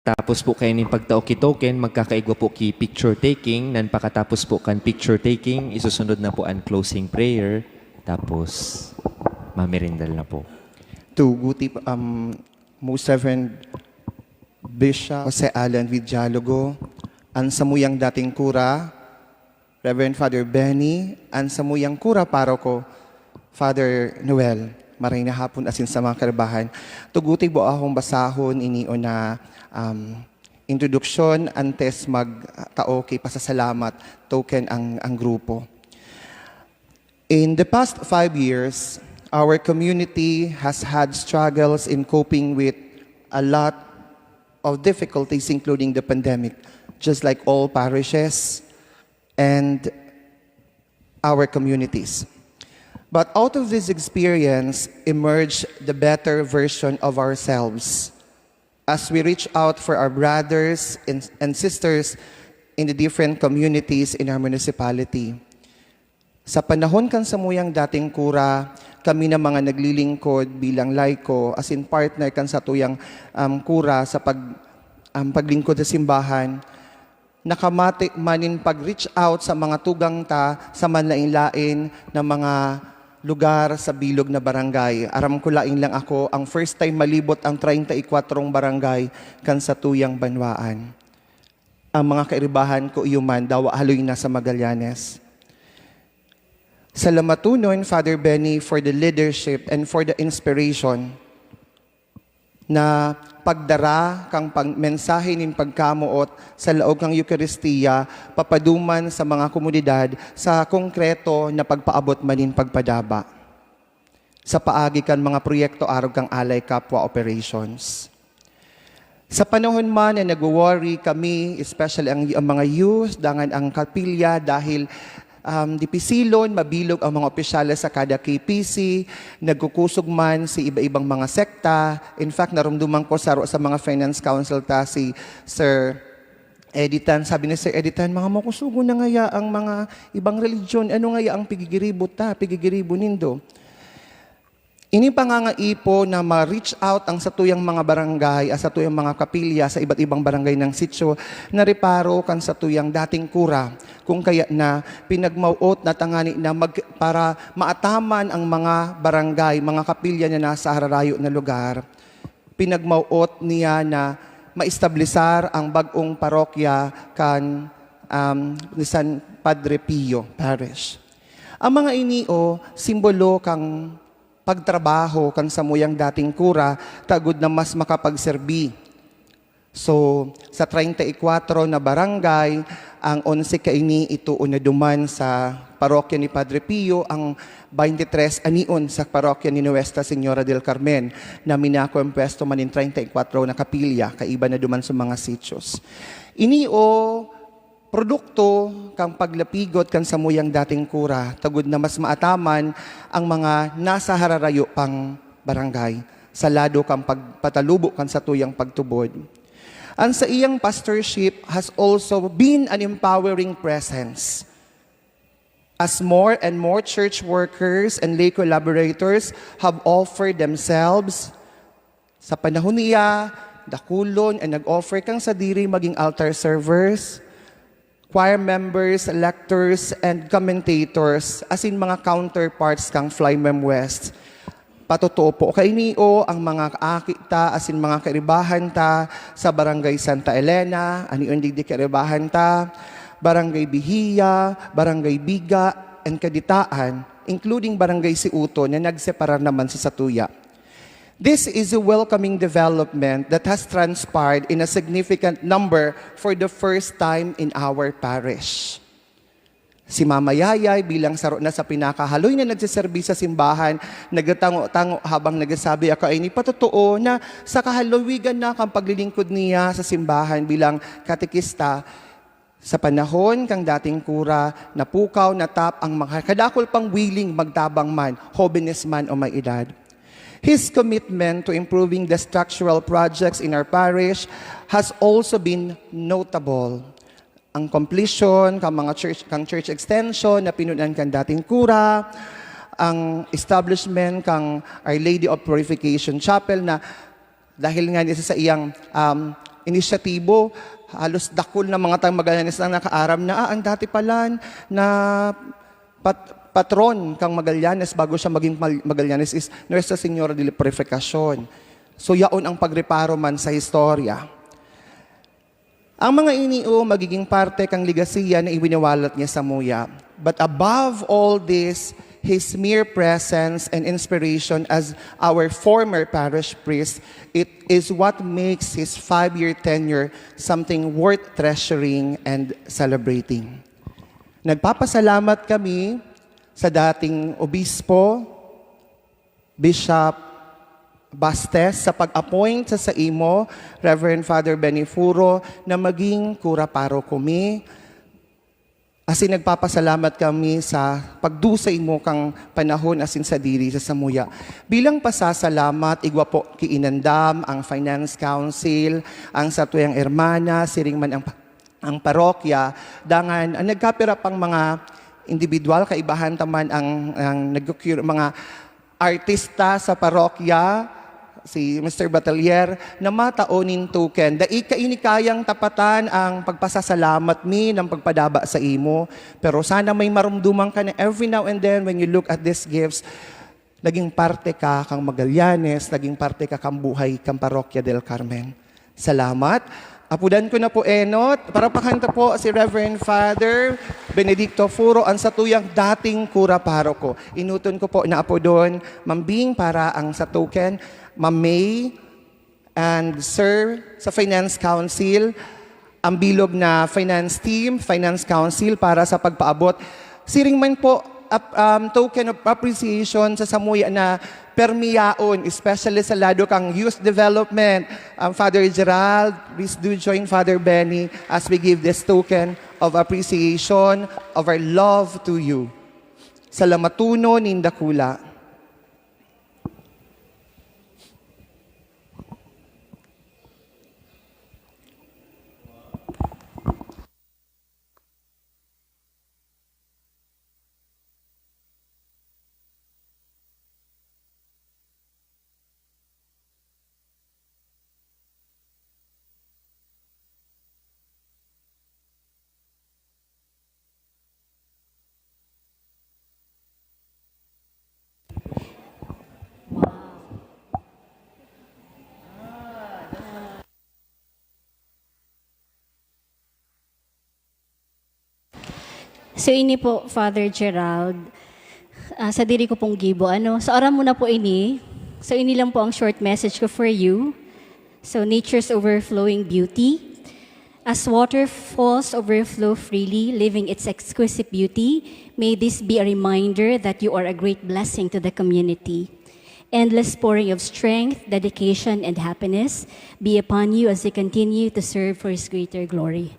Tapos po kayo ning pagtaoki-token, magkakaigwa po ki picture taking, nan pakatapos po kan picture taking, isusunod na po ang closing prayer, tapos mamerindal na po. To Guti, Most Reverend Bishop Jose Alan Vidjalogo, ang samuyang dating kura, Reverend Father Benny, ang samuyang kura paroko, Father Noel, maray na hapon asin sa mga karabahan. Tuguti bo akong basahon inio na introduksyon antes magtao kay pasasalamat token ang grupo. In the past 5 years, our community has had struggles in coping with a lot of difficulties, including the pandemic, just like all parishes and our communities. But out of this experience emerged the better version of ourselves as we reach out for our brothers and sisters in the different communities in our municipality. Sa panahon kan samuyang dating kura, kami na mga naglilingkod bilang laiko, as in partner kan sa tuyang kura sa paglingkod sa simbahan, nakamati manin pag-reach out sa mga tugang ta sa manlain-lain na mga lugar sa bilog na barangay. Aram ko laing lang ako, ang first time malibot ang 34 barangay kan sa tuyang Banwaan. Ang mga kairibahan ko iyuman, dawa haloy na sa Magallanes. Salamatunon, Father Benny, for the leadership and for the inspiration na pagdara kang mensahe nin pagkamuot sa laog ng Eucharistia, papaduman sa mga komunidad sa konkreto na pagpaabot manin pagpadaba. Sa paagi kan mga proyekto arog kang alay kapwa operations. Sa panahon man na nag-worry kami, especially ang mga youth, dangan ang kapilya dahil dipisilon, mabilog ang mga opisyales sa kada KPC, nagkukusog man si iba-ibang mga sekta. In fact, narumduman ko sa mga finance council si Sir Editan. Sabi ni Sir Editan, mga makusugo na ngaya ang mga ibang religion. Ano ngaya ang pigigiribo nindo? Ini pangangaipo na ma-reach out ang satuyang mga barangay, sa tuyang mga kapilya sa iba't ibang barangay ng sitio na reparo kan satuyang dating kura. Kung kaya na pinagmauot na tangani na para maataman ang mga barangay, mga kapilya na nasa hararayo na lugar, pinagmauot niya na maistablisar ang bagong parokya kan ni San Padre Pio Parish. Ang mga inio, simbolo kang pagtrabaho kan samuyang dating kura, tagod na mas makapagserbi. So, sa 34 na barangay, ang 11 kaini ito unaduman sa parokya ni Padre Pio, ang 23 anion sa parokya ni Nuestra Señora del Carmen, na minako ang pwesto manin 34 na kapilya, kaiba na duman sa mga sitios. Inio, produkto kang paglapigot kan samuyang dating kura, tagod na mas maataman ang mga nasa hararayo pang barangay, sa lado kang pagpatalubo kan sa tuyang pagtubod. Ang sa iyang pastorship has also been an empowering presence. As more and more church workers and lay collaborators have offered themselves, sa panahon niya, dakulon and nag-offer kang sa diri maging altar servers, choir members, lectors, and commentators, as in mga counterparts kang Flymem West. Patotoo po kay niyo ang mga kaakita, as in mga kairibahan ta sa Barangay Santa Elena, aniyon digdi kairibahan ta, Barangay Bihiya, Barangay Biga, and Kaditaan, including Barangay Siuto na nagseparar naman sa Satuya. This is a welcoming development that has transpired in a significant number for the first time in our parish. Si Mama Yayay bilang saro na sa pinakahaloy na nagsiserbi sa simbahan, nagatango-tango habang nagsasabi ako ay ni patotoo na sa kahalowigan na kang paglilingkod niya sa simbahan bilang katekista, sa panahon kang dating kura, napukaw, natap ang mga kadakol pang willing magtabang man, holiness man o may edad. His commitment to improving the structural projects in our parish has also been notable. Ang completion kang church extension na pinunan kang dating kura, ang establishment kang Our Lady of Purification Chapel na dahil nga isa sa iyang inisyatibo, halos dakol na mga tang Magallanes na nakaaram na, ang dati pala na patron kang Magallanes bago siya maging Magallanes is Nuestra Señora de la Purificación. So yaon ang pagreparo man sa historia. Ang mga iniu magiging parte kang ligasiya na iwiniwalat niya sa muya. But above all this, his mere presence and inspiration as our former parish priest, it is what makes his 5-year tenure something worth treasuring and celebrating. Nagpapasalamat kami sa dating obispo, Bishop Bastes, sa pag-appoint sa imo, Reverend Father Benny Furo, na maging kura paroko mi. Asin nagpapasalamat kami sa pagdusa imo kang panahon asin sa diri sa Samuya. Bilang pasasalamat, igwa po kiinandam, ang Finance Council, ang Satuyang Hermana, siring man ang parokya, dangan ang nagkapira pang mga individual, kaibahan taman ang mga artista sa parokya, si Mr. Batalier, na mataonin token. Dai kainikayang tapatan ang pagpasasalamat mi ng pagpadaba sa imo. Pero sana may marumduman ka na every now and then when you look at these gifts, naging parte ka kang Magallanes, naging parte ka kang buhay kang Parokya del Carmen. Salamat. Apudan ko na po enot. Para pakanta po si Reverend Father Benedicto Furo, ang satuyang dating kura paroko. Inuton ko po na apo doon, Ma'am Bing, para ang sa token, Ma'am May, and Sir sa Finance Council, ang bilog na Finance Team, Finance Council para sa pagpaabot. Siring man po, token of appreciation sa Samuya na permiyaon, especially sa lado kang youth development. Father Gerald, please do join Father Benny as we give this token of appreciation of our love to you. Salamatuno nindakula. So ini po, Father Gerald, sa diri ko pong gibo, sa oras mo na po ini, so ini lang po ang short message ko for you. So nature's overflowing beauty. As waterfalls overflow freely, living its exquisite beauty, may this be a reminder that you are a great blessing to the community. Endless pouring of strength, dedication, and happiness be upon you as you continue to serve for His greater glory.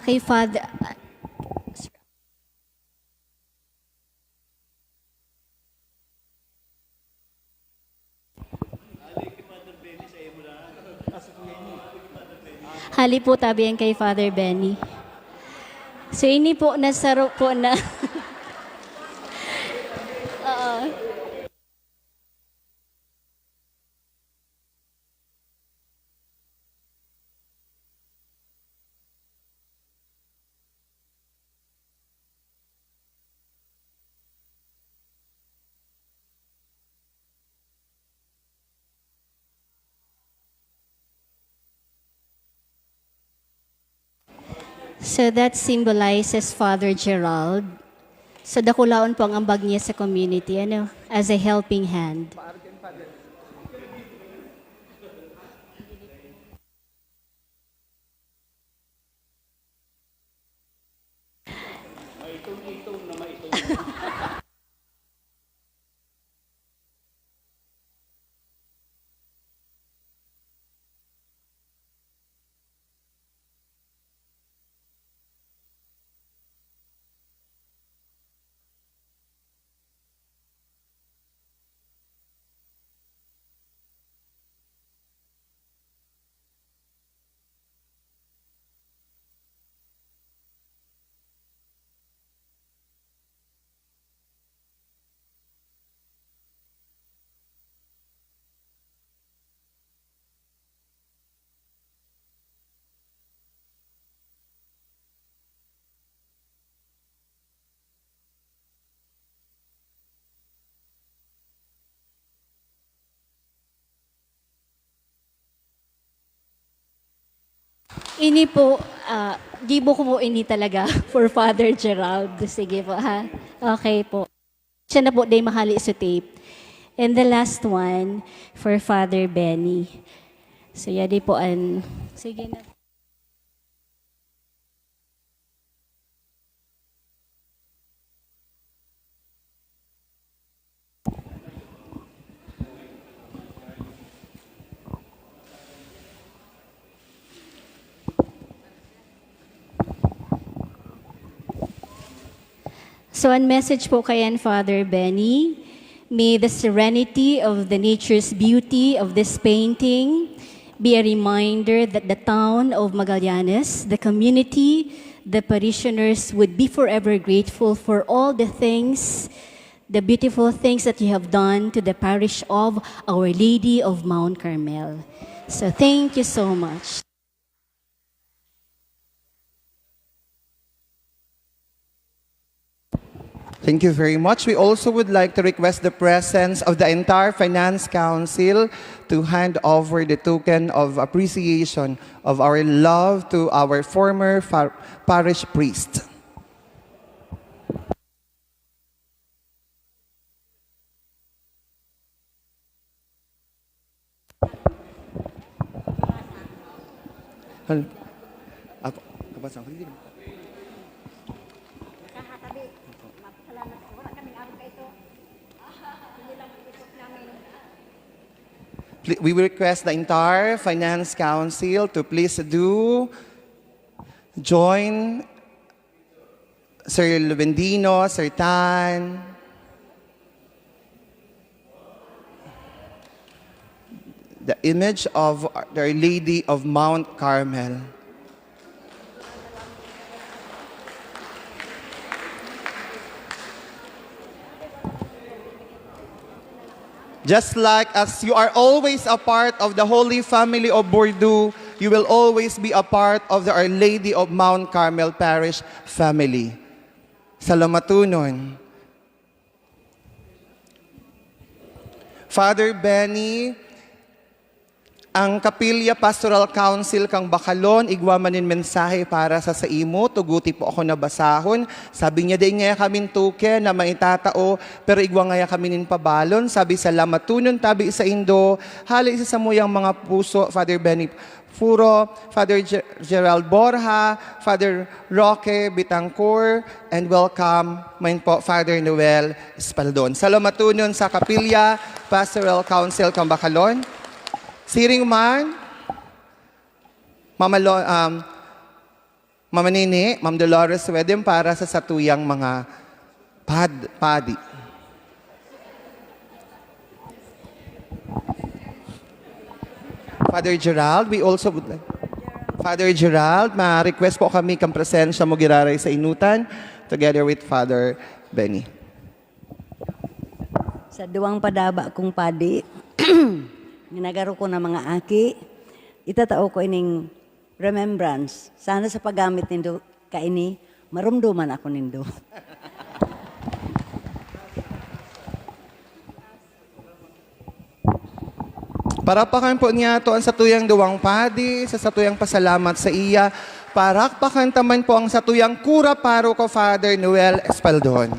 Kay Father, hali po tabi yan kay Father Benny. So ini po nasaro po na So that symbolizes Father Gerald. So dakulaon po ang ambag niya sa community, as a helping hand. Ini po, gibo ko po ini talaga for Father Gerald. Sige po, ha? Okay po. Siya na po, day mahali sa tape. And the last one, for Father Benny. So, yadi po sige na. So, ang message po kayan, Father Benny, may the serenity of the nature's beauty of this painting be a reminder that the town of Magallanes, the community, the parishioners would be forever grateful for all the things, the beautiful things that you have done to the parish of Our Lady of Mount Carmel. So, thank you so much. Thank you very much. We also would like to request the presence of the entire Finance Council to hand over the token of appreciation of our love to our former parish priest. We request the entire Finance Council to please do join Sir Lubendino, Sir Tan, the image of Our Lady of Mount Carmel. Just like as you are always a part of the Holy Family of Bordeaux, you will always be a part of the Our Lady of Mount Carmel Parish family. Salamatunon. Father Benny, ang Kapilya Pastoral Council kang Bakalon, igwa manin mensahe para sa imo, tuguti po ako na basahon. Sabi niya, din nga kaming tuke na maitatao, pero igwa nga kami nin pabalon. Sabi, salamat tunon, tabi sa Indo, hali isa sa muyang mga puso, Father Benny Furo, Father Gerald Borja, Father Roque Bitangcourt, and welcome, main po, Father Noel Espaldon. Salamat tunon sa Kapilya Pastoral Council kang Bakalon. Siring man, Mama Nini, Ma'am Dolores Wedem para sa satuyang mga padi. Father Gerald, we also would like... Father Gerald, ma-request po kami kang presensya mo giraray sa inutan together with Father Benny. Sa duwang padaba kong padi, ginagaro ko na mga aki, itatao ko ining remembrance. Sana sa paggamit nindo kaini, marumduman ako nindo. Parapakan po niya to ang satuyang duwang padi, sa satuyang pasalamat sa iya. Parakpakan taman po ang satuyang kura paro ko Father Noel Espaldon.